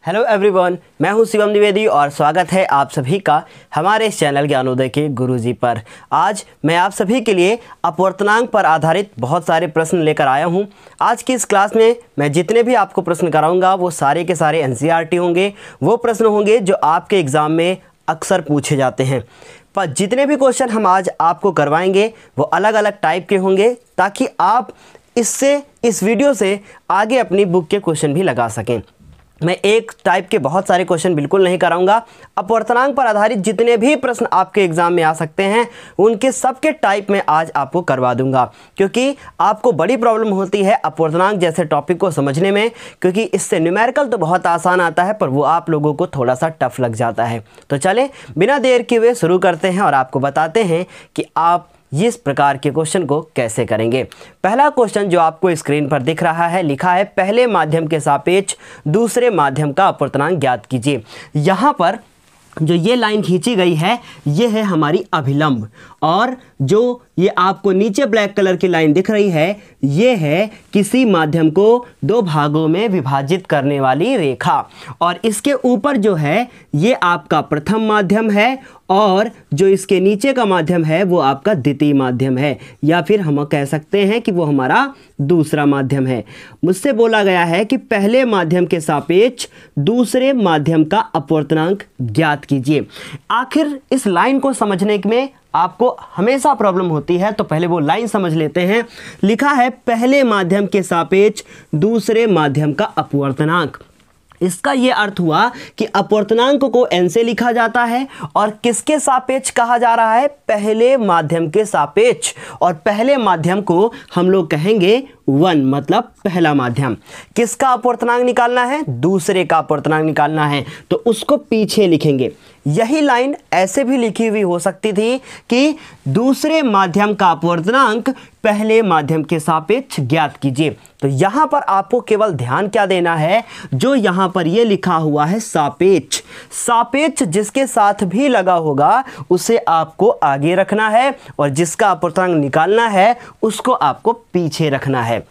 Hello everyone, मैं हूं शिवम द्विवेदी और स्वागत है आप सभी का हमारे इस चैनल ज्ञानोदय के गुरुजी पर। आज मैं आप सभी के लिए अपवर्तनांक पर आधारित बहुत सारे प्रश्न लेकर आया हूं। आज की इस क्लास में मैं जितने भी आपको प्रश्न कराऊंगा वो सारे के सारे एनसीईआरटी होंगे। वो प्रश्न होंगे जो आपके एग्ज़ाम में अक्सर पूछे जाते हैं। पर जितने भी क्वेश्चन हम आज आपको करवाएंगे वो अलग अलग टाइप के होंगे, ताकि आप इस वीडियो से आगे अपनी बुक के क्वेश्चन भी लगा सकें। मैं एक टाइप के बहुत सारे क्वेश्चन बिल्कुल नहीं कराऊंगा। अपवर्तनांक पर आधारित जितने भी प्रश्न आपके एग्जाम में आ सकते हैं उनके सबके टाइप में आज आपको करवा दूंगा, क्योंकि आपको बड़ी प्रॉब्लम होती है अपवर्तनांक जैसे टॉपिक को समझने में, क्योंकि इससे न्यूमेरिकल तो बहुत आसान आता है पर वो आप लोगों को थोड़ा सा टफ लग जाता है। तो चलें बिना देर किए हुए शुरू करते हैं और आपको बताते हैं कि आप इस प्रकार के क्वेश्चन को कैसे करेंगे। पहला क्वेश्चन जो आपको स्क्रीन पर दिख रहा है, लिखा है पहले माध्यम के सापेक्ष दूसरे माध्यम का अपवर्तनांक ज्ञात कीजिए। यहाँ पर जो ये लाइन खींची गई है ये है हमारी अभिलंब, और जो ये आपको नीचे ब्लैक कलर की लाइन दिख रही है ये है किसी माध्यम को दो भागों में विभाजित करने वाली रेखा। और इसके ऊपर जो है ये आपका प्रथम माध्यम है और जो इसके नीचे का माध्यम है वो आपका द्वितीय माध्यम है, या फिर हम कह सकते हैं कि वो हमारा दूसरा माध्यम है। मुझसे बोला गया है कि पहले माध्यम के सापेक्ष दूसरे माध्यम का अपवर्तनांक ज्ञात कीजिए। आखिर इस लाइन को समझने में आपको हमेशा प्रॉब्लम होती है, तो पहले वो लाइन समझ लेते हैं। लिखा है पहले माध्यम के सापेक्ष दूसरे माध्यम का अपवर्तनांक। इसका ये अर्थ हुआ कि अपवर्तनांक को n से लिखा जाता है और किसके सापेक्ष कहा जा रहा है, पहले माध्यम के सापेक्ष। और पहले माध्यम को हम लोग कहेंगे 1, मतलब पहला माध्यम। किसका अपवर्तनांक निकालना है, दूसरे का अपवर्तनांक निकालना है, तो उसको पीछे लिखेंगे। यही लाइन ऐसे भी लिखी हुई हो सकती थी कि दूसरे माध्यम का अपवर्तनांक पहले माध्यम के सापेक्ष ज्ञात कीजिए। तो यहाँ पर आपको केवल ध्यान क्या देना है, जो यहाँ पर ये लिखा हुआ है सापेक्ष, सापेक्ष जिसके साथ भी लगा होगा उसे आपको आगे रखना है और जिसका अपवर्तनांक निकालना है उसको आपको पीछे रखना है।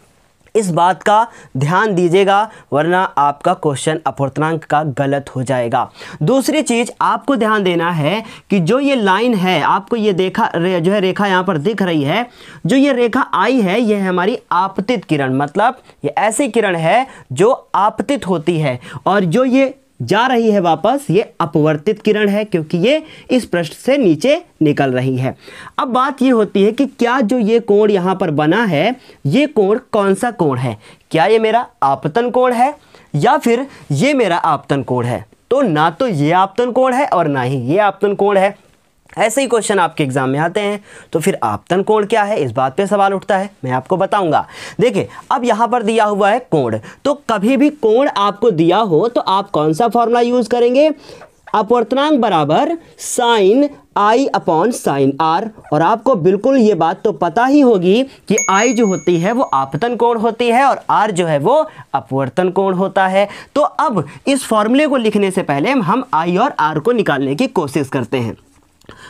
इस बात का ध्यान दीजिएगा, वरना आपका क्वेश्चन अपवर्तनांक का गलत हो जाएगा। दूसरी चीज़ आपको ध्यान देना है कि जो ये लाइन है, आपको ये जो है रेखा यहाँ पर दिख रही है, जो ये रेखा आई है ये है हमारी आपतित किरण, मतलब ये ऐसी किरण है जो आपतित होती है, और जो ये जा रही है वापस ये अपवर्तित किरण है, क्योंकि ये इस पृष्ठ से नीचे निकल रही है। अब बात ये होती है कि क्या जो ये कोण यहाँ पर बना है ये कोण कौन सा कोण है, क्या ये मेरा आपतन कोण है या फिर ये मेरा आपतन कोण है। तो ना तो ये आपतन कोण है और ना ही ये आपतन कोण है। ऐसे ही क्वेश्चन आपके एग्जाम में आते हैं, तो फिर आपतन कोण क्या है, इस बात पे सवाल उठता है, मैं आपको बताऊंगा। देखिए अब यहाँ पर दिया हुआ है कोण, तो कभी भी कोण आपको दिया हो तो आप कौन सा फॉर्मूला यूज करेंगे, अपवर्तनांक बराबर sine i upon sine r. और आपको बिल्कुल ये बात तो पता ही होगी कि आई जो होती है वो आपतन कोण होती है और आर जो है वो अपवर्तन कोण होता है। तो अब इस फॉर्मूले को लिखने से पहले हम आई और आर को निकालने की कोशिश करते हैं।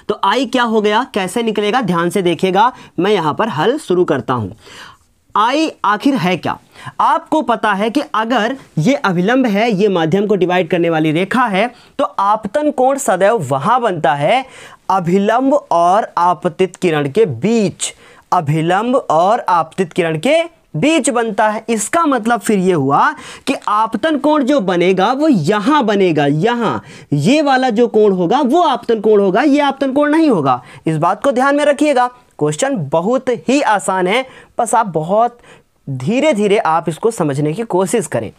तो आई क्या हो गया, कैसे निकलेगा, ध्यान से देखिएगा। मैं यहां पर हल शुरू करता हूं। आई आखिर है क्या, आपको पता है कि अगर ये अभिलंब है, ये माध्यम को डिवाइड करने वाली रेखा है, तो आपतन कोण सदैव वहां बनता है अभिलंब और आपतित किरण के बीच, अभिलंब और आपतित किरण के बीच बनता है। इसका मतलब फिर ये हुआ कि आपतन कोण जो बनेगा वो यहां बनेगा, यहां ये वाला जो कोण होगा वो आपतन कोण होगा, ये आपतन कोण नहीं होगा। इस बात को ध्यान में रखिएगा। क्वेश्चन बहुत ही आसान है, बस आप बहुत धीरे धीरे आप इसको समझने की कोशिश करें।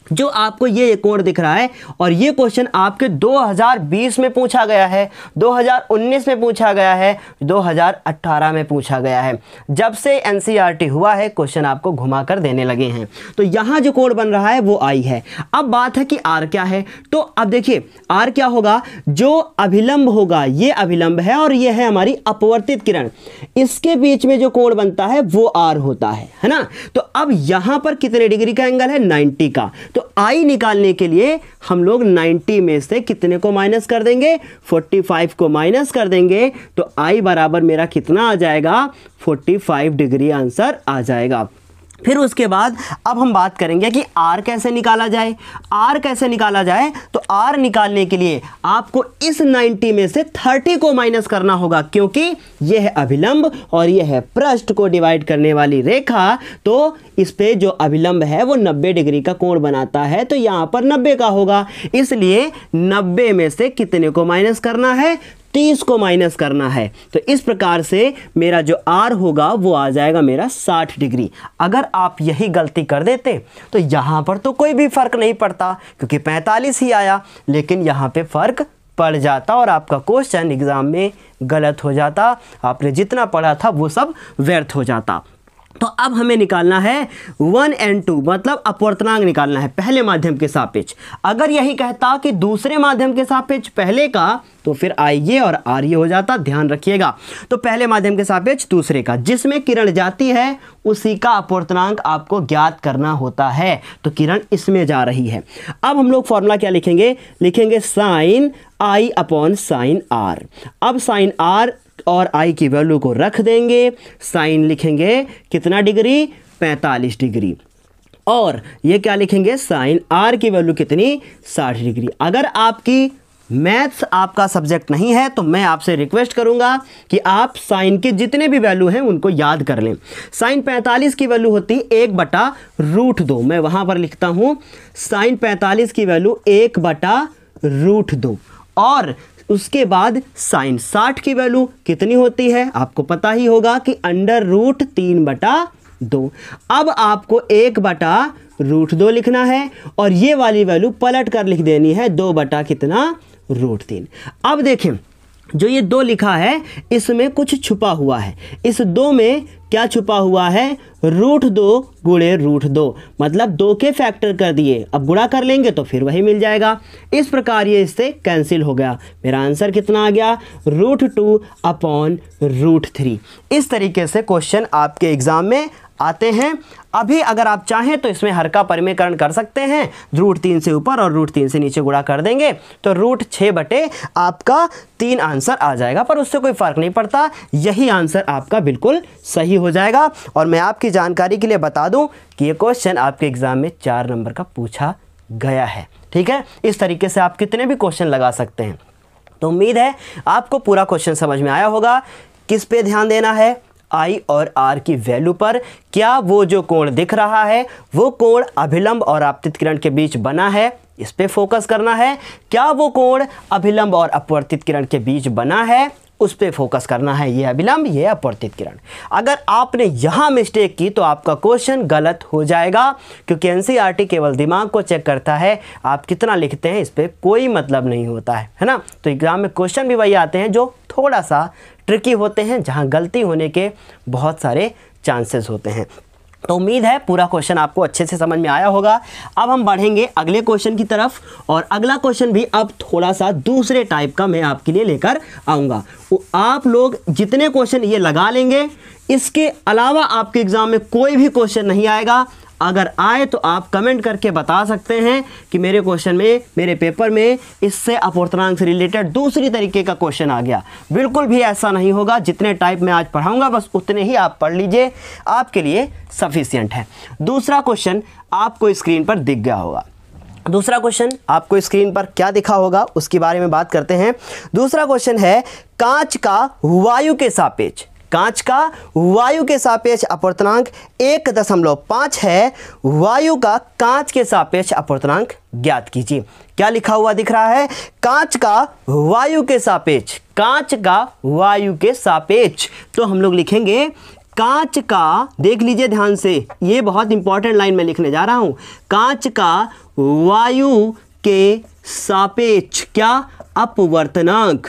जो आपको ये कोण दिख रहा है, और ये क्वेश्चन आपके 2020 में पूछा गया है, 2019 में पूछा गया है, 2018 में पूछा गया है। जब से एनसीईआरटी हुआ है क्वेश्चन आपको घुमा कर देने लगे हैं। तो यहाँ जो कोण बन रहा है वो आई है। अब बात है कि आर क्या है, तो अब देखिए आर क्या होगा, जो अभिलंब होगा ये अभिलंब है और ये है हमारी अपवर्तित किरण, इसके बीच में जो कोण बनता है वो आर होता है ना। तो अब यहाँ पर कितने डिग्री का एंगल है, 90 का। तो आई निकालने के लिए हम लोग 90 में से कितने को माइनस कर देंगे, 45 को माइनस कर देंगे। तो आई बराबर मेरा कितना आ जाएगा, 45 डिग्री आंसर आ जाएगा। फिर उसके बाद अब हम बात करेंगे कि R कैसे निकाला जाए। R कैसे निकाला जाए, तो R निकालने के लिए आपको इस 90 में से 30 को माइनस करना होगा, क्योंकि यह है अभिलंब और यह है पृष्ठ को डिवाइड करने वाली रेखा। तो इस पे जो अभिलंब है वो 90 डिग्री का कोण बनाता है, तो यहाँ पर 90 का होगा, इसलिए 90 में से कितने को माइनस करना है, 30 को माइनस करना है। तो इस प्रकार से मेरा जो R होगा वो आ जाएगा मेरा 60 डिग्री। अगर आप यही गलती कर देते तो यहाँ पर तो कोई भी फर्क नहीं पड़ता, क्योंकि 45 ही आया, लेकिन यहाँ पे फर्क पड़ जाता और आपका क्वेश्चन एग्जाम में गलत हो जाता, आपने जितना पढ़ा था वो सब व्यर्थ हो जाता। तो अब हमें निकालना है 1 and 2, मतलब अपवर्तनांक निकालना है पहले माध्यम के सापेक्ष। अगर यही कहता कि दूसरे माध्यम के सापेक्ष पहले का, तो फिर आइए और आर ये हो जाता, ध्यान रखिएगा। तो पहले माध्यम के सापेक्ष दूसरे का, जिसमें किरण जाती है उसी का अपवर्तनांक आपको ज्ञात करना होता है। तो किरण इसमें जा रही है। अब हम लोग फॉर्मूला क्या लिखेंगे, लिखेंगे sine i upon sine r. अब साइन आर और आई की वैल्यू को रख देंगे, साइन लिखेंगे कितना डिग्री, 45 डिग्री, और ये क्या लिखेंगे, साइन आर की वैल्यू कितनी, 60 डिग्री। अगर आपकी मैथ्स आपका सब्जेक्ट नहीं है तो मैं आपसे रिक्वेस्ट करूंगा कि आप साइन के जितने भी वैल्यू हैं उनको याद कर लें। साइन 45 की वैल्यू होती 1/√2, मैं वहां पर लिखता हूं साइन 45 की वैल्यू 1/√2, और उसके बाद साइन 60 की वैल्यू कितनी होती है, आपको पता ही होगा कि √3/2। अब आपको 1/√2 लिखना है और ये वाली वैल्यू पलट कर लिख देनी है 2/√3। अब देखें, जो ये 2 लिखा है इसमें कुछ छुपा हुआ है। इस 2 में क्या छुपा हुआ है, √2 गुणे √2, मतलब 2 के फैक्टर कर दिए, अब गुणा कर लेंगे तो फिर वही मिल जाएगा। इस प्रकार ये इससे कैंसिल हो गया। मेरा आंसर कितना आ गया, √2/√3। इस तरीके से क्वेश्चन आपके एग्जाम में आते हैं। अभी अगर आप चाहें तो इसमें हर का परिमेयकरण कर सकते हैं, √3 से ऊपर और √3 से नीचे गुणा कर देंगे तो √6 आपका 3 आंसर आ जाएगा, पर उससे कोई फर्क नहीं पड़ता, यही आंसर आपका बिल्कुल सही हो जाएगा। और मैं आपकी जानकारी के लिए बता दूं कि ये क्वेश्चन आपके एग्जाम में 4 नंबर का पूछा गया है। ठीक है, इस तरीके से आप कितने भी क्वेश्चन लगा सकते हैं। तो उम्मीद है आपको पूरा क्वेश्चन समझ में आया होगा। किस पे ध्यान देना है, आई और आर की वैल्यू पर। क्या वो जो कोण दिख रहा है वो कोण अभिलंब और आपतित किरण के बीच बना है, इस पे फोकस करना है। क्या वो कोण अभिलंब और अपवर्तित किरण के बीच बना है, उस पे फोकस करना है। ये अभिलंब, ये अपवर्तित किरण। अगर आपने यहाँ मिस्टेक की तो आपका क्वेश्चन गलत हो जाएगा, क्योंकि एनसीईआरटी केवल दिमाग को चेक करता है, आप कितना लिखते हैं इस पर कोई मतलब नहीं होता है ना। तो एग्जाम में क्वेश्चन भी वही आते हैं जो थोड़ा सा ट्रिकी होते हैं, जहाँ गलती होने के बहुत सारे चांसेस होते हैं। तो उम्मीद है पूरा क्वेश्चन आपको अच्छे से समझ में आया होगा। अब हम बढ़ेंगे अगले क्वेश्चन की तरफ, और अगला क्वेश्चन भी अब थोड़ा सा दूसरे टाइप का मैं आपके लिए लेकर आऊँगा। आप लोग जितने क्वेश्चन ये लगा लेंगे, इसके अलावा आपके एग्जाम में कोई भी क्वेश्चन नहीं आएगा। अगर आए तो आप कमेंट करके बता सकते हैं कि मेरे क्वेश्चन में, मेरे पेपर में इससे अपवर्तनांक से रिलेटेड दूसरी तरीके का क्वेश्चन आ गया। बिल्कुल भी ऐसा नहीं होगा, जितने टाइप मैं आज पढ़ाऊंगा बस उतने ही आप पढ़ लीजिए, आपके लिए सफिशिएंट है। दूसरा क्वेश्चन आपको स्क्रीन पर दिख गया होगा। दूसरा क्वेश्चन आपको स्क्रीन पर क्या दिखा होगा उसके बारे में बात करते हैं। दूसरा क्वेश्चन है, कांच का वायु के सापेक्ष, कांच का वायु के सापेक्ष अपवर्तनांक 1.5 है, वायु का कांच के सापेक्ष अपवर्तनांक ज्ञात कीजिए। क्या लिखा हुआ दिख रहा है, कांच का वायु के सापेक्ष, कांच का वायु के सापेक्ष। तो हम लोग लिखेंगे कांच का, देख लीजिए ध्यान से, ये बहुत इंपॉर्टेंट लाइन में लिखने जा रहा हूं, कांच का वायु के सापेक्ष क्या, अपवर्तनांक,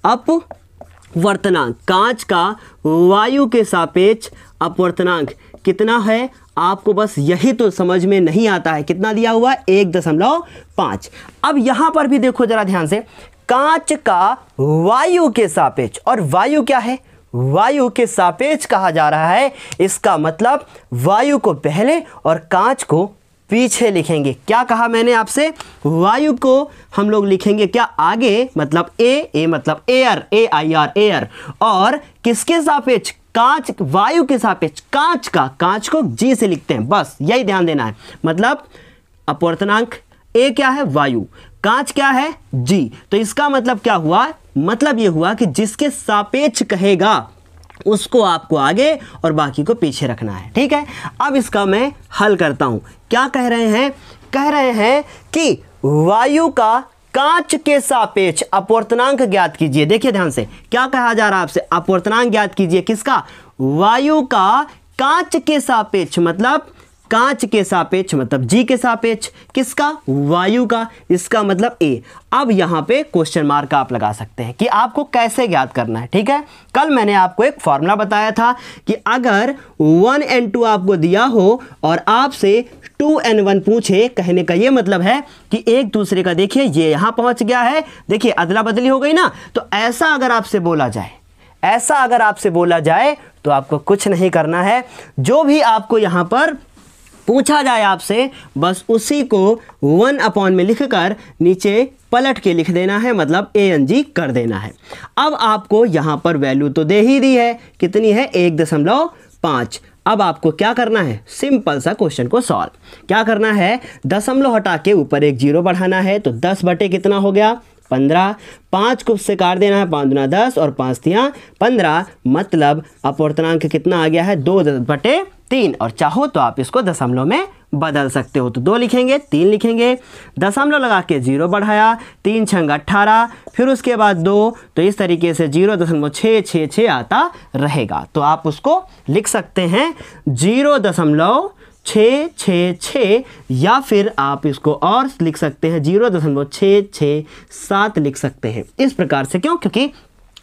अपवर्तनांक, कांच का वायु के सापेक्ष अपवर्तनांक कितना है, आपको बस यही तो समझ में नहीं आता है। कितना दिया हुआ है, 1.5। अब यहां पर भी देखो जरा ध्यान से, कांच का वायु के सापेक्ष, और वायु क्या है, वायु के सापेक्ष कहा जा रहा है, इसका मतलब वायु को पहले और कांच को पीछे लिखेंगे। क्या कहा मैंने आपसे, वायु को हम लोग लिखेंगे क्या, आगे, मतलब ए मतलब एयर, AIR एयर, और किसके सापेक्ष, कांच वायु के सापेक्ष कांच को जी से लिखते हैं, बस यही ध्यान देना है। मतलब अपवर्तनांक ए क्या है, वायु, कांच क्या है, जी। तो इसका मतलब क्या हुआ, मतलब ये हुआ कि जिसके सापेक्ष कहेगा उसको आपको आगे और बाकी को पीछे रखना है। ठीक है, अब इसका मैं हल करता हूं। क्या कह रहे हैं, कह रहे हैं कि वायु का कांच के सापेक्ष अपवर्तनांक ज्ञात कीजिए। देखिए ध्यान से, क्या कहा जा रहा है आपसे, अपवर्तनांक ज्ञात कीजिए। किसका, वायु का कांच के सापेक्ष, मतलब कांच के सापेक्ष मतलब जी के सापेक्ष, किसका, वायु का, इसका मतलब ए। अब यहां पे क्वेश्चन मार्क आप लगा सकते हैं कि आपको कैसे ज्ञात करना है। ठीक है, कल मैंने आपको एक फॉर्मूला बताया था कि अगर 1n2 आपको दिया हो और आपसे 2n1 पूछे, कहने का ये मतलब है कि एक दूसरे का, देखिए ये यहां पहुंच गया है, देखिए अदला बदली हो गई ना। तो ऐसा अगर आपसे बोला जाए, ऐसा अगर आपसे बोला जाए तो आपको कुछ नहीं करना है, जो भी आपको यहां पर पूछा जाए आपसे, बस उसी को 1 में लिखकर नीचे पलट के लिख देना है, मतलब ANG कर देना है। अब आपको यहाँ पर वैल्यू तो दे ही दी है, कितनी है, 1.5। अब आपको क्या करना है, सिंपल सा क्वेश्चन को सॉल्व क्या करना है, दशमलव हटा के ऊपर एक जीरो बढ़ाना है। तो 10 बटे कितना हो गया, 15, 5 को उससे काट देना है, 5 दूना 10 और 5 तियां 15, मतलब अपवर्तनांक कितना आ गया है, 2/3। और चाहो तो आप इसको दशमलव में बदल सकते हो, तो 2 लिखेंगे, 3 लिखेंगे, दशमलव लगा के 0 बढ़ाया, 3 छंग 18, फिर उसके बाद 2, तो इस तरीके से 0.666 आता रहेगा। तो आप उसको लिख सकते हैं 0.666, या फिर आप इसको और लिख सकते हैं 0.667 लिख सकते हैं इस प्रकार से। क्यों, क्योंकि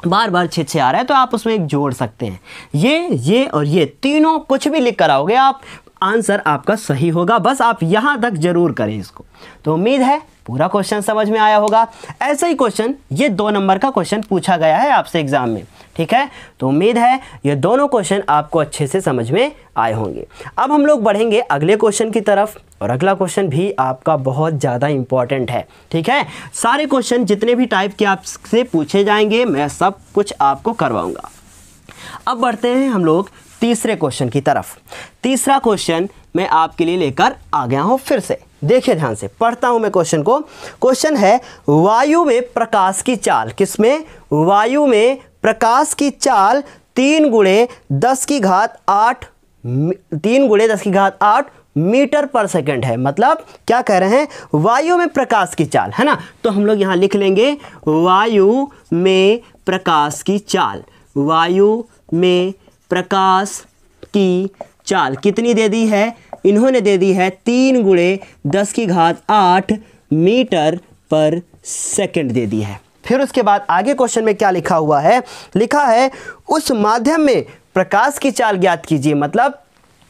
बार बार 6 आ रहा है, तो आप उसमें एक जोड़ सकते हैं। ये और ये तीनों कुछ भी लिख कर आओगे आप, आंसर आपका सही होगा। बस आप यहां तक जरूर करें इसको। तो उम्मीद है पूरा क्वेश्चन समझ में आया होगा। ऐसा ही क्वेश्चन, ये 2 नंबर का क्वेश्चन पूछा गया है आपसे एग्जाम में। ठीक है, तो उम्मीद है ये दोनों क्वेश्चन आपको अच्छे से समझ में आए होंगे। अब हम लोग बढ़ेंगे अगले क्वेश्चन की तरफ, और अगला क्वेश्चन भी आपका बहुत ज़्यादा इंपॉर्टेंट है। ठीक है, सारे क्वेश्चन जितने भी टाइप के आपसे पूछे जाएंगे, मैं सब कुछ आपको करवाऊंगा। अब बढ़ते हैं हम लोग तीसरे क्वेश्चन की तरफ। तीसरा क्वेश्चन मैं आपके लिए लेकर आ गया हूं फिर से। देखिए ध्यान से, पढ़ता हूं मैं क्वेश्चन को। क्वेश्चन है, वायु में प्रकाश की चाल, किसमें, वायु में प्रकाश की चाल 3 × 10⁸ मीटर पर सेकंड है। मतलब क्या कह रहे हैं, वायु में प्रकाश की चाल, है ना। तो हम लोग यहां लिख लेंगे वायु में प्रकाश की चाल। वायु में प्रकाश की चाल कितनी दे दी है, इन्होंने दे दी है 3 × 10⁸ मीटर पर सेकंड दे दी है। फिर उसके बाद आगे क्वेश्चन में क्या लिखा हुआ है, लिखा है उस माध्यम में प्रकाश की चाल ज्ञात कीजिए। मतलब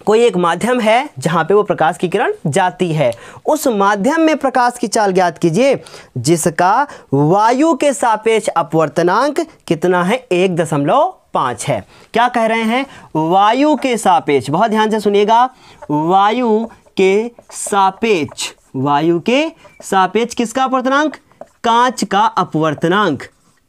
कोई एक माध्यम है जहां पे वो प्रकाश की किरण जाती है, उस माध्यम में प्रकाश की चाल ज्ञात कीजिए जिसका वायु के सापेक्ष अपवर्तनांक कितना है, 1.5 है। क्या कह रहे हैं, वायु के सापेक्ष, बहुत ध्यान से सुनिएगा, वायु के सापेक्ष, वायु के सापेक्ष किसका अपवर्तनांक, कांच का अपवर्तनांक,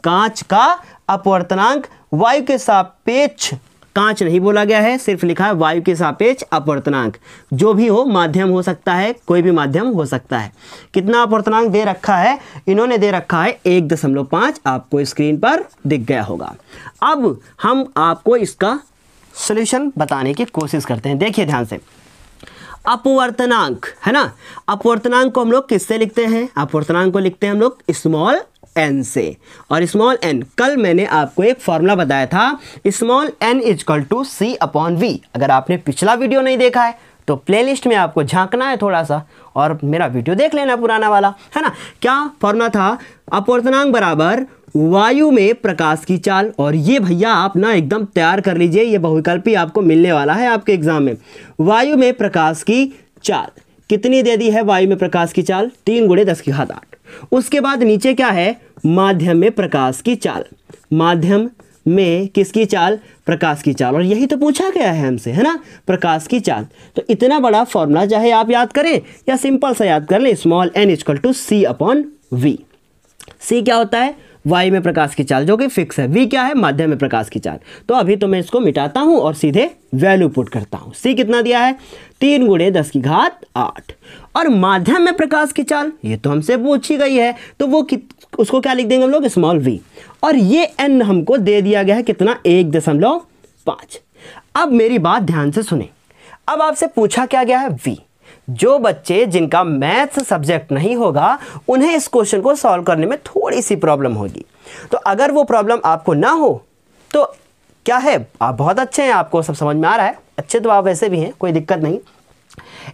कांच का अपवर्तनांक वायु के सापेक्ष, कांच नहीं बोला गया है, सिर्फ लिखा है वायु के सापेक्ष अपवर्तनांक। जो भी हो, माध्यम हो सकता है, कोई भी माध्यम हो सकता है। कितना अपवर्तनांक दे रखा है, इन्होंने दे रखा है 1.5, आपको स्क्रीन पर दिख गया होगा। अब हम आपको इसका सॉल्यूशन बताने की कोशिश करते हैं। देखिए ध्यान से, अपवर्तनांक है ना, अपवर्तनांक को हम लोग किससे लिखते हैं, अपवर्तनांक को लिखते हैं हम लोग स्मॉल n से। और स्मॉल n, कल मैंने आपको एक फॉर्मूला बताया था, स्मॉल n = C/V। अगर आपने पिछला वीडियो नहीं देखा है तो प्लेलिस्ट में आपको झांकना है थोड़ा सा, और मेरा वीडियो देख लेना पुराना वाला, है ना। क्या फॉर्मूला था, अपवर्तनांक बराबर वायु में प्रकाश की चाल। और ये भैया आप ना एकदम तैयार कर लीजिए, ये बहुविकल्पी आपको मिलने वाला है आपके एग्जाम में। वायु में प्रकाश की चाल कितनी दे दी है, वायु में प्रकाश की चाल 3 × 10⁸। उसके बाद नीचे क्या है, माध्यम में प्रकाश की चाल, माध्यम में किसकी चाल, प्रकाश की चाल। और यही तो पूछा गया है हमसे, है ना, प्रकाश की चाल। तो इतना बड़ा फॉर्मूला चाहे आप याद करें या सिंपल सा याद कर लें, स्मॉल n = C/V। C क्या होता है, वायु में प्रकाश की चाल जो कि फिक्स है, v क्या है, माध्यम में प्रकाश की चाल। तो अभी तो मैं इसको मिटाता हूं और सीधे वैल्यू पुट करता हूं। c कितना दिया है, 3 × 10⁸ और माध्यम में प्रकाश की चाल ये तो हमसे पूछी गई है, तो वो उसको क्या लिख देंगे हम लोग, स्मॉल v। और ये n हमको दे दिया गया है कितना, 1.5। अब मेरी बात ध्यान से सुने, अब आपसे पूछा क्या गया है, v। जो बच्चे जिनका मैथ्स सब्जेक्ट नहीं होगा उन्हें इस क्वेश्चन को सॉल्व करने में थोड़ी सी प्रॉब्लम होगी। तो अगर वो प्रॉब्लम आपको ना हो तो क्या है, आप बहुत अच्छे हैं, आपको सब समझ में आ रहा है, अच्छे तो आप वैसे भी हैं, कोई दिक्कत नहीं।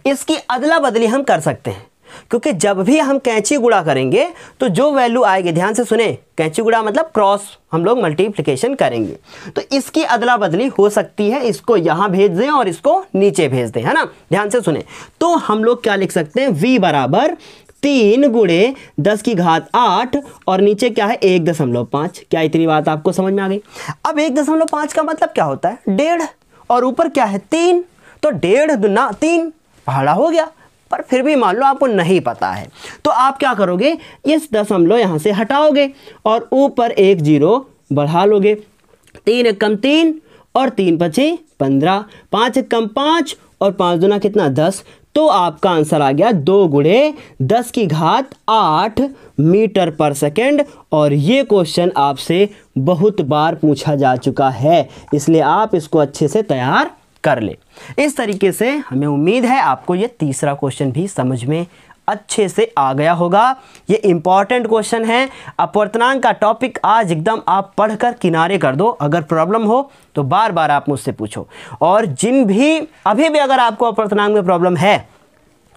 इसकी अदला बदली हम कर सकते हैं, क्योंकि जब भी हम कैंची गुणा करेंगे तो जो वैल्यू आएगी, ध्यान से सुने, कैंची गुणा मतलब क्रॉस हम लोग मल्टीप्लिकेशन करेंगे, तो इसकी अदला बदली हो सकती है, इसको यहाँ भेज दें और इसको नीचे भेज दें, है ना। ध्यान से सुने, तो हम लोग क्या लिख सकते हैं, v बराबर 3 × 10⁸ और नीचे क्या है, 1.5। क्या इतनी बात आपको समझ में आ गई। अब 1.5 का मतलब क्या होता है, 1.5 और ऊपर क्या है, 3, तो 1.5 दूना 3 पहाड़ा हो गया। पर फिर भी मान लो आपको नहीं पता है, तो आप क्या करोगे, इस दशमलव यहाँ से हटाओगे और ऊपर 1 0 बढ़ा लोगे। 3 × 3 और 3 × 5 15, 5 × 5 और 5 दूना कितना, 10। तो आपका आंसर आ गया 2 × 10⁸ मीटर पर सेकेंड। और ये क्वेश्चन आपसे बहुत बार पूछा जा चुका है, इसलिए आप इसको अच्छे से तैयार कर ले। इस तरीके से हमें उम्मीद है आपको ये तीसरा क्वेश्चन भी समझ में अच्छे से आ गया होगा। ये इंपॉर्टेंट क्वेश्चन है, अपवर्तनांक का टॉपिक आज एकदम आप पढ़कर किनारे कर दो। अगर प्रॉब्लम हो तो बार बार आप मुझसे पूछो, और जिन भी अभी भी अगर आपको अपवर्तनांक में प्रॉब्लम है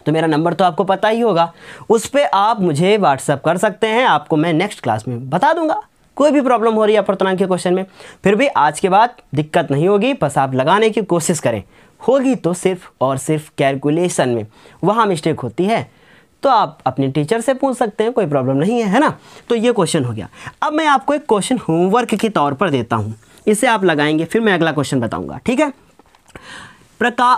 तो मेरा नंबर तो आपको पता ही होगा, उस पर आप मुझे व्हाट्सअप कर सकते हैं, आपको मैं नेक्स्ट क्लास में बता दूंगा। कोई भी प्रॉब्लम हो रही है अपवर्तनांक के क्वेश्चन में, फिर भी आज के बाद दिक्कत नहीं होगी, बस आप लगाने की कोशिश करें। होगी तो सिर्फ और सिर्फ कैलकुलेशन में, वहाँ मिस्टेक होती है तो आप अपने टीचर से पूछ सकते हैं, कोई प्रॉब्लम नहीं है, है ना। तो ये क्वेश्चन हो गया। अब मैं आपको एक क्वेश्चन होमवर्क के तौर पर देता हूँ, इसे आप लगाएंगे, फिर मैं अगला क्वेश्चन बताऊँगा, ठीक है।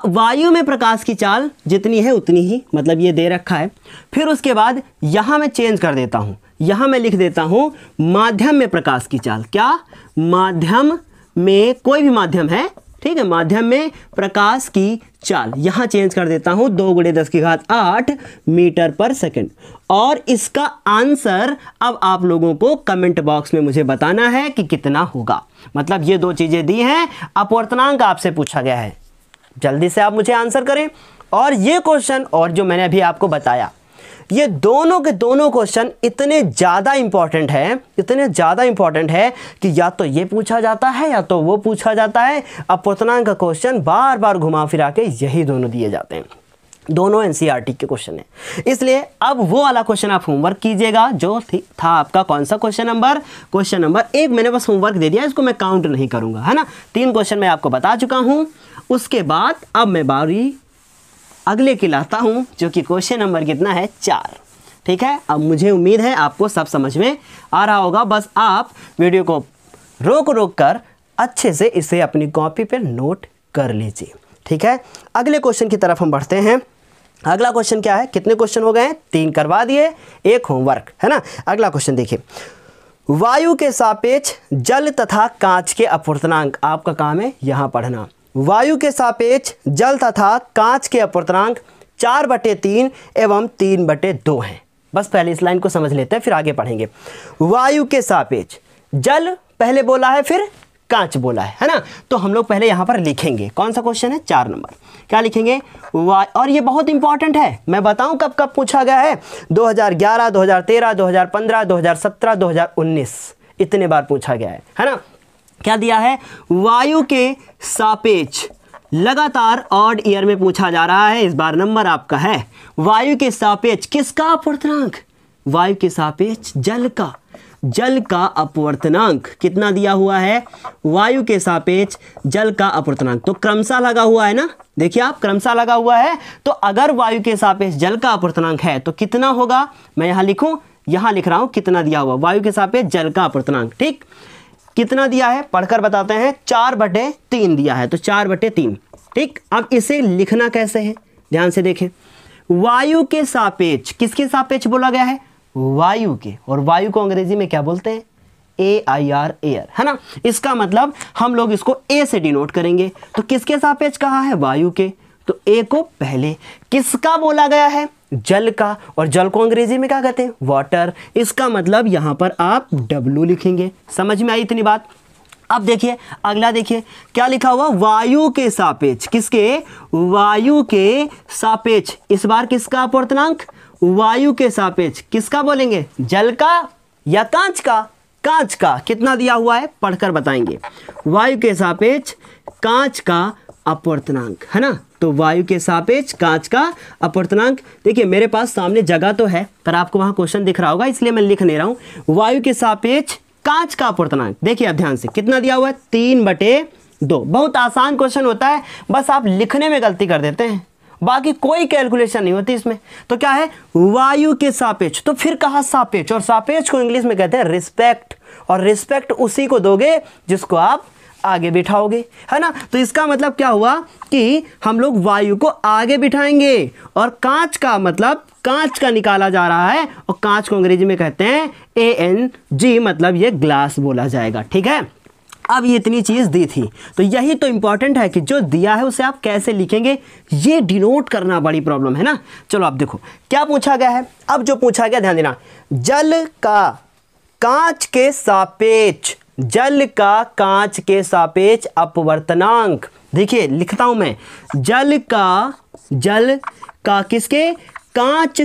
वायु में प्रकाश की चाल जितनी है उतनी ही, मतलब ये दे रखा है। फिर उसके बाद यहाँ मैं चेंज कर देता हूँ, यहाँ मैं लिख देता हूँ माध्यम में प्रकाश की चाल। क्या, माध्यम में, कोई भी माध्यम है, ठीक है, माध्यम में प्रकाश की चाल यहाँ चेंज कर देता हूँ 2 × 10⁸ मीटर पर सेकंड। और इसका आंसर अब आप लोगों को कमेंट बॉक्स में मुझे बताना है कि कितना होगा। मतलब ये 2 चीज़ें दी हैं, अपवर्तनांक आपसे पूछा गया है, जल्दी से आप मुझे आंसर करें। और ये क्वेश्चन और जो मैंने अभी आपको बताया, ये दोनों के दोनों क्वेश्चन इतने ज़्यादा इंपॉर्टेंट है, इतने ज़्यादा इंपॉर्टेंट है कि या तो ये पूछा जाता है या तो वो पूछा जाता है। अपवर्तनांक का क्वेश्चन बार बार घुमा फिरा के यही दोनों दिए जाते हैं, दोनों एनसीईआरटी के क्वेश्चन है। इसलिए अब वो वाला क्वेश्चन आप होमवर्क कीजिएगा जो था आपका, कौन सा क्वेश्चन नंबर 1। मैंने बस होमवर्क दे दिया, इसको मैं काउंट नहीं करूँगा, है ना। 3 क्वेश्चन मैं आपको बता चुका हूँ। उसके बाद अब मैं बारी अगले की लाता हूँ, जो कि क्वेश्चन नंबर कितना है, 4, ठीक है। अब मुझे उम्मीद है आपको सब समझ में आ रहा होगा, बस आप वीडियो को रोक कर अच्छे से इसे अपनी कॉपी पर नोट कर लीजिए, ठीक है। अगले क्वेश्चन की तरफ हम बढ़ते हैं। अगला क्वेश्चन क्या है, कितने क्वेश्चन हो गए हैं, 3 करवा दिए, 1 होमवर्क, है ना। अगला क्वेश्चन देखिए, वायु के सापेक्ष जल तथा कांच के अपवर्तनांक, आपका काम है यहाँ पढ़ना। वायु के सापेक्ष जल तथा कांच के अपवर्तनांक 4/3 एवं 3/2 हैं। बस पहले इस लाइन को समझ लेते हैं, फिर आगे पढ़ेंगे। वायु के सापेक्ष जल पहले बोला है, फिर कांच बोला है ना। तो हम लोग पहले यहाँ पर लिखेंगे, कौन सा क्वेश्चन है, 4 नंबर, क्या लिखेंगे, और ये बहुत इंपॉर्टेंट है, मैं बताऊं कब कब पूछा गया है, 2011, 2013, 2015, 2017, 2019, इतने बार पूछा गया है ना। क्या दिया है, वायु के सापेक्ष, लगातार ऑड ईयर में पूछा जा रहा है, इस बार नंबर आपका है। वायु के सापेक्ष किसका अपवर्तनांक, वायु के सापेक्ष जल का अपवर्तनांक कितना दिया हुआ है, वायु के सापेक्ष जल का अपवर्तनांक, तो क्रमशः लगा हुआ है ना, देखिए आप, क्रमशः लगा हुआ है। तो अगर वायु के सापेक्ष जल का अपवर्तनांक है तो कितना होगा, मैं यहाँ लिखूं, यहाँ लिख रहा हूं कितना दिया हुआ, वायु के सापेक्ष जल का अपवर्तनांक, ठीक, कितना दिया है पढ़कर बताते हैं, 4/3 दिया है, तो 4/3, ठीक। अब इसे लिखना कैसे है, ध्यान से देखें, वायु के सापेक्ष, किसके सापेक्ष बोला गया है, वायु के, और वायु को अंग्रेजी में क्या बोलते हैं, AIR एयर, है ना। इसका मतलब हम लोग इसको A से डिनोट करेंगे। तो किसके सापेक्ष कहा है? वायु के। तो A को पहले किसका बोला गया है? जल का। और जल को अंग्रेजी में क्या कहते हैं? वाटर। इसका मतलब यहां पर आप W लिखेंगे। समझ में आई इतनी बात? अब देखिए अगला, देखिए क्या लिखा हुआ? वायु के सापेक्ष। किसके? वायु के सापेक्ष। इस बार किसका अपवर्तनांक? वायु के सापेक्ष। किसका बोलेंगे? जल का या कांच का? कांच का। कितना दिया हुआ है पढ़कर बताएंगे। वायु के सापेक्ष कांच का अपवर्तनांक, है ना। तो वायु के सापेक्ष कांच का अपवर्तनांक। देखिए मेरे पास सामने जगह तो है पर आपको वहां क्वेश्चन दिख रहा होगा इसलिए मैं लिख नहीं रहा हूं। वायु के सापेक्ष कांच का अपवर्तनांक। देखिए अब ध्यान से कितना दिया हुआ है? 3/2। बहुत आसान क्वेश्चन होता है, बस आप लिखने में गलती कर देते हैं, बाकी कोई कैलकुलेशन नहीं होती इसमें। तो क्या है? वायु के सापेक्ष। तो फिर कहा सापेक्ष, और सापेक्ष को इंग्लिश में कहते हैं रिस्पेक्ट। और रिस्पेक्ट उसी को दोगे जिसको आप आगे बिठाओगे, है ना। तो इसका मतलब क्या हुआ कि हम लोग वायु को आगे बिठाएंगे। और कांच का मतलब कांच का निकाला जा रहा है, और कांच को अंग्रेजी में कहते हैं ANG, मतलब ये ग्लास बोला जाएगा। ठीक है, अब ये इतनी चीज दी थी, तो यही तो इंपॉर्टेंट है कि जो दिया है उसे आप कैसे लिखेंगे, ये डिनोट करना बड़ी प्रॉब्लम है ना। चलो आप देखो क्या पूछा गया है। अब जो पूछा गया ध्यान देना, जल का कांच के सापेक्ष, जल का कांच के सापेक्ष अपवर्तनांक। देखिए लिखता हूं मैं, जल का किसके? कांच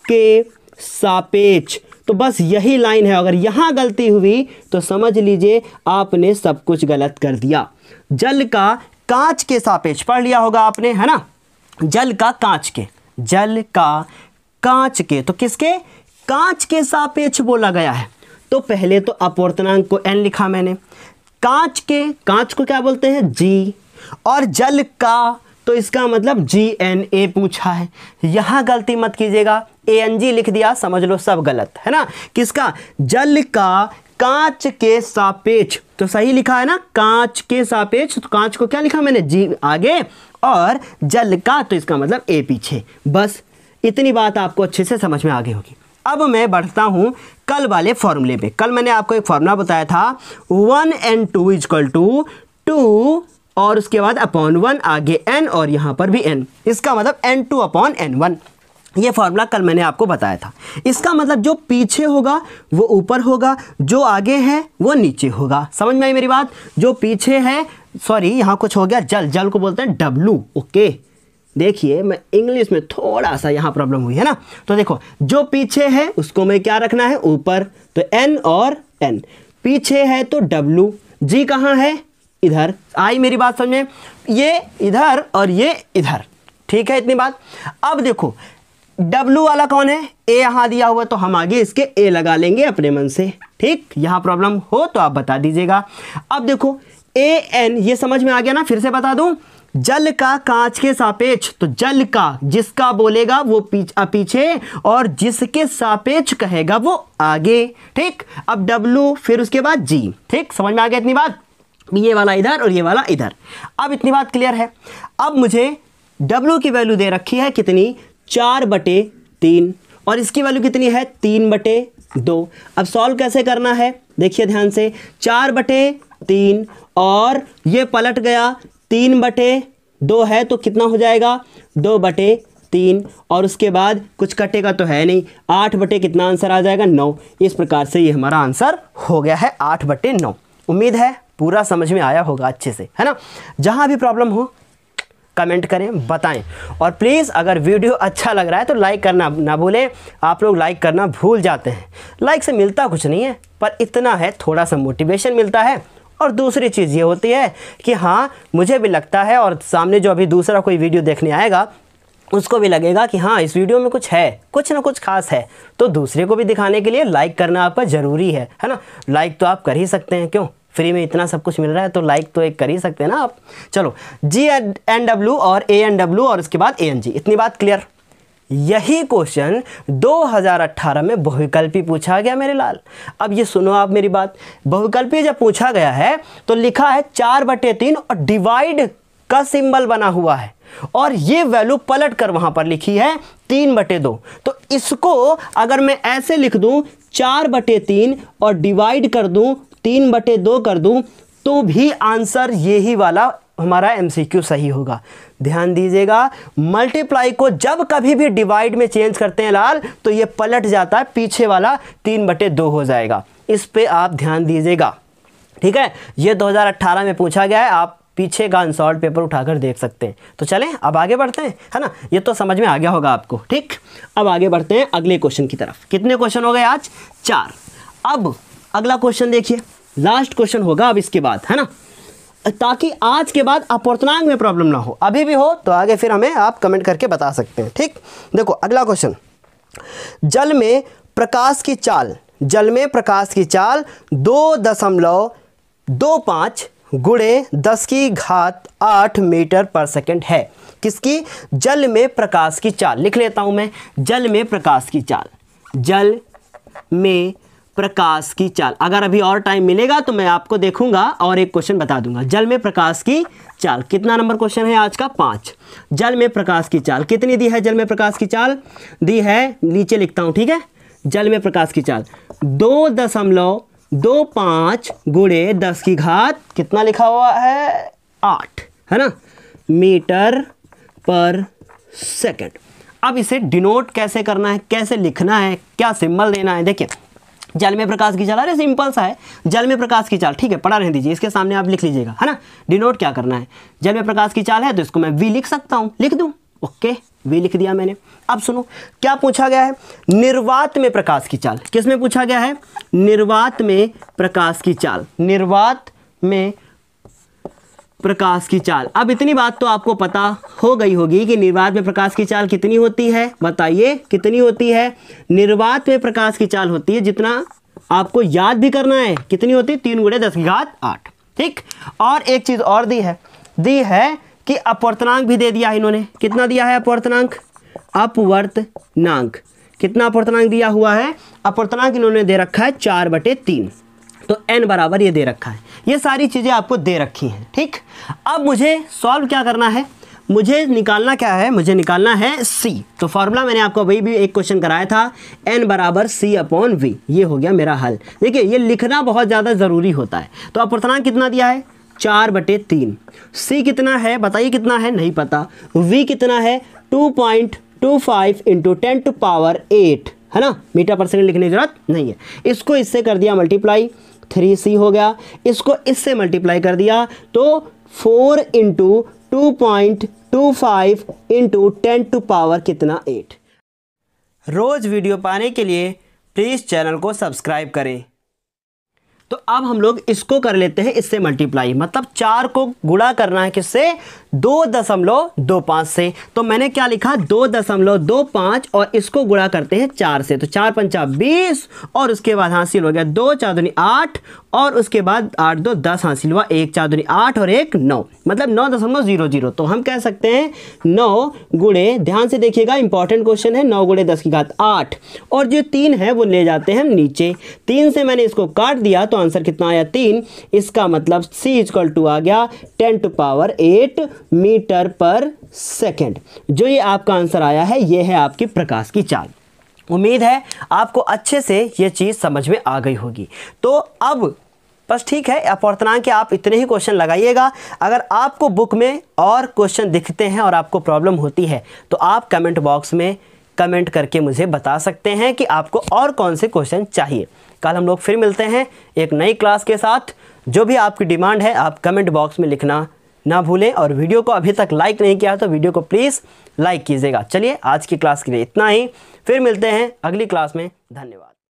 के सापेक्ष। तो बस यही लाइन है, अगर यहां गलती हुई तो समझ लीजिए आपने सब कुछ गलत कर दिया। जल का कांच के सापेक्ष पढ़ लिया होगा आपने, है ना। जल का कांच के, जल का कांच के, तो किसके? कांच के सापेक्ष बोला गया है। तो पहले तो अपवर्तनांक को n लिखा मैंने, कांच को क्या बोलते हैं? G, और जल का तो इसका मतलब GNA पूछा है। यहां गलती मत कीजिएगा, ANG लिख दिया, समझ लो सब गलत, है ना। किसका? जल का कांच के सापेक्ष। तो सही लिखा है ना, कांच के सापेक्ष। तो कांच को क्या लिखा मैंने? G आगे, और जल का तो इसका मतलब A पीछे। बस इतनी बात आपको अच्छे से समझ में आ गई होगी। अब मैं बढ़ता हूं कल वाले फॉर्मूले पे। कल मैंने आपको एक फॉर्मूला बताया था, 1n2 = 2 और उसके बाद अपॉन 1 आगे n, और यहां पर भी n। इसका मतलब n2/n1। ये फॉर्मूला कल मैंने आपको बताया था। इसका मतलब जो पीछे होगा वो ऊपर होगा, जो आगे है वो नीचे होगा। समझ में आई मेरी बात? जो पीछे है, सॉरी यहां कुछ हो गया, जल को बोलते हैं W। ओके, देखिए मैं इंग्लिश में थोड़ा सा यहाँ प्रॉब्लम हुई है ना। तो देखो जो पीछे है उसको मैं क्या रखना है? ऊपर। तो n और n, पीछे है तो W, G कहाँ है? इधर। आई मेरी बात समझ में? ये इधर और ये इधर, ठीक है इतनी बात। अब देखो W वाला कौन है? A यहाँ दिया हुआ, तो हम आगे इसके A लगा लेंगे अपने मन से। ठीक, यहाँ प्रॉब्लम हो तो आप बता दीजिएगा। अब देखो AN, ये समझ में आ गया ना? फिर से बता दूं, जल का कांच के सापेक्ष, तो जल का जिसका बोलेगा वो पीछे, और जिसके सापेक्ष कहेगा वो आगे। ठीक, अब W फिर उसके बाद G। ठीक, समझ में आ गया इतनी बात? ये वाला इधर और ये वाला इधर। अब इतनी बात क्लियर है। अब मुझे W की वैल्यू दे रखी है कितनी? 4/3, और इसकी वैल्यू कितनी है? 3/2। अब सॉल्व कैसे करना है देखिए ध्यान से, 4/3 और ये पलट गया 3/2 है, तो कितना हो जाएगा? 2/3, और उसके बाद कुछ कटेगा तो है नहीं, 8 कितना आंसर आ जाएगा? 9। इस प्रकार से ये हमारा आंसर हो गया है 8/9। उम्मीद है पूरा समझ में आया होगा अच्छे से, है ना। जहां भी प्रॉब्लम हो कमेंट करें, बताएं, और प्लीज़ अगर वीडियो अच्छा लग रहा है तो लाइक करना ना भूलें। आप लोग लाइक करना भूल जाते हैं। लाइक से मिलता कुछ नहीं है, पर इतना है थोड़ा सा मोटिवेशन मिलता है। और दूसरी चीज़ ये होती है कि हाँ मुझे भी लगता है, और सामने जो अभी दूसरा कोई वीडियो देखने आएगा उसको भी लगेगा कि हाँ इस वीडियो में कुछ है, कुछ ना कुछ खास है। तो दूसरे को भी दिखाने के लिए लाइक करना आपका ज़रूरी है ना। लाइक तो आप कर ही सकते हैं, क्यों? फ्री में इतना सब कुछ मिल रहा है तो लाइक तो एक कर ही सकते हैं ना आप। चलो GNW और ANW और उसके बाद ANG, इतनी बात क्लियर। यही क्वेश्चन 2018 में बहुविकल्पी पूछा गया मेरे लाल। अब ये सुनो आप मेरी बात, बहुविकल्पी जब पूछा गया है तो लिखा है 4/3 और डिवाइड का सिंबल बना हुआ है, और ये वैल्यू पलट कर वहां पर लिखी है 3/2। तो इसको अगर मैं ऐसे लिख दूं 4/3 और डिवाइड कर दूं 3/2 कर दूं तो भी आंसर यही वाला हमारा MCQ सही होगा। ध्यान दीजिएगा, मल्टीप्लाई को जब कभी भी डिवाइड में चेंज करते हैं लाल तो ये पलट जाता है, पीछे वाला 3/2 हो जाएगा। इस पे आप ध्यान दीजिएगा, ठीक है। ये 2018 में पूछा गया है, आप पीछे का अनसॉल्व पेपर उठाकर देख सकते हैं। तो चलें अब आगे बढ़ते हैं, है ना। ये तो समझ में आ गया होगा आपको, ठीक। अब आगे बढ़ते हैं अगले क्वेश्चन की तरफ। कितने क्वेश्चन हो गए आज? 4। अब अगला क्वेश्चन देखिए, लास्ट क्वेश्चन होगा अब इसके बाद, है ना, ताकि आज के बाद अपूर्णांक में प्रॉब्लम ना हो। अभी भी हो तो आगे फिर हमें आप कमेंट करके बता सकते हैं, ठीक। देखो अगला क्वेश्चन, जल में प्रकाश की चाल 2.25 गुणे 10⁸ मीटर पर सेकंड है। किसकी? जल में प्रकाश की चाल। लिख लेता हूं मैं, जल में प्रकाश की चाल, जल में प्रकाश की चाल। अगर अभी और टाइम मिलेगा तो मैं आपको देखूंगा और एक क्वेश्चन बता दूंगा। जल में प्रकाश की चाल, कितना नंबर क्वेश्चन है आज का? 5। जल में प्रकाश की चाल कितनी दी है? जल में प्रकाश की चाल दी है, नीचे लिखता हूं, ठीक है। जल में प्रकाश की चाल 2.25 गुणे 10⁸ कितना लिखा हुआ है? 8, है ना, मीटर पर सेकंड। अब इसे डिनोट कैसे करना है, कैसे लिखना है, क्या सिंबल देना है? देखिए, जल में प्रकाश की चाल, अरे सिंपल सा है, जल में प्रकाश की चाल, ठीक है, पढ़ा रहने दीजिए, इसके सामने आप लिख लीजिएगा, है ना। डिनोट क्या करना है? जल में प्रकाश की चाल है तो इसको मैं V लिख सकता हूं, लिख दूं, ओके, V लिख दिया मैंने। अब सुनो क्या पूछा गया है, निर्वात में प्रकाश की चाल। किस में पूछा गया है? निर्वात में प्रकाश की चाल, निर्वात में प्रकाश की चाल। अब इतनी बात तो आपको पता हो गई होगी कि निर्वात में प्रकाश की चाल कितनी होती है, बताइए कितनी होती है? निर्वात में प्रकाश की चाल होती है, जितना आपको याद भी करना है, कितनी होती है? 3 × 10⁸, ठीक। और एक चीज और दी है कि अपवर्तनांक भी दे दिया है इन्होंने। कितना दिया है अपवर्तनांक? अपवर्तनांक कितना अपवर्तनांक दिया हुआ है? अपवर्तनांक इन्होंने दे रखा है 4/3, तो n बराबर ये दे रखा है। ये सारी चीज़ें आपको दे रखी हैं, ठीक। अब मुझे सॉल्व क्या करना है, मुझे निकालना क्या है? मुझे निकालना है c। तो फॉर्मूला मैंने आपको वही भी एक क्वेश्चन कराया था, n बराबर c/v। ये हो गया मेरा हल। देखिए ये लिखना बहुत ज़्यादा ज़रूरी होता है। तो अपवर्तनांक कितना दिया है? 4/3। c कितना है बताइए, कितना है? नहीं पता। v कितना है? 2.25 × 10⁸, है ना, मीटर पर सेकंड लिखने की जरूरत नहीं है। इसको इससे कर दिया मल्टीप्लाई, 3c हो गया। इसको इससे मल्टीप्लाई कर दिया तो 4 × 2.25 × 10⁸ कितना? 8। रोज वीडियो पाने के लिए प्लीज़ चैनल को सब्सक्राइब करें। तो अब हम लोग इसको कर लेते हैं इससे मल्टीप्लाई, मतलब 4 को गुणा करना है किससे? 2.25 से। तो मैंने क्या लिखा? 2.25 और इसको गुणा करते हैं 4 से, तो 4 × 5 = 20 और उसके बाद हासिल हो गया 2 × 4 = 8 और उसके बाद 8 × 2 = 10 हासिल हुआ, 1 × 4 = 8 और 1 9, मतलब 9.00। तो हम कह सकते हैं 9 गुणे, ध्यान से देखिएगा इंपॉर्टेंट क्वेश्चन है, 9 × 10⁸ और जो 3 है वो ले जाते हैं हम नीचे। 3 से मैंने इसको काट दिया तो आंसर कितना आया? 3। इसका मतलब c = आ गया 10⁸ मीटर पर सेकंड। जो ये आपका आंसर आया है ये है आपकी प्रकाश की चाल। उम्मीद है आपको अच्छे से ये चीज़ समझ में आ गई होगी। तो अब बस ठीक है, अपवर्तनांक के आप इतने ही क्वेश्चन लगाइएगा। अगर आपको बुक में और क्वेश्चन दिखते हैं और आपको प्रॉब्लम होती है तो आप कमेंट बॉक्स में कमेंट करके मुझे बता सकते हैं कि आपको और कौन से क्वेश्चन चाहिए। कल हम लोग फिर मिलते हैं एक नई क्लास के साथ। जो भी आपकी डिमांड है आप कमेंट बॉक्स में लिखना ना भूलें, और वीडियो को अभी तक लाइक नहीं किया तो वीडियो को प्लीज़ लाइक कीजिएगा। चलिए आज की क्लास के लिए इतना ही, फिर मिलते हैं अगली क्लास में। धन्यवाद।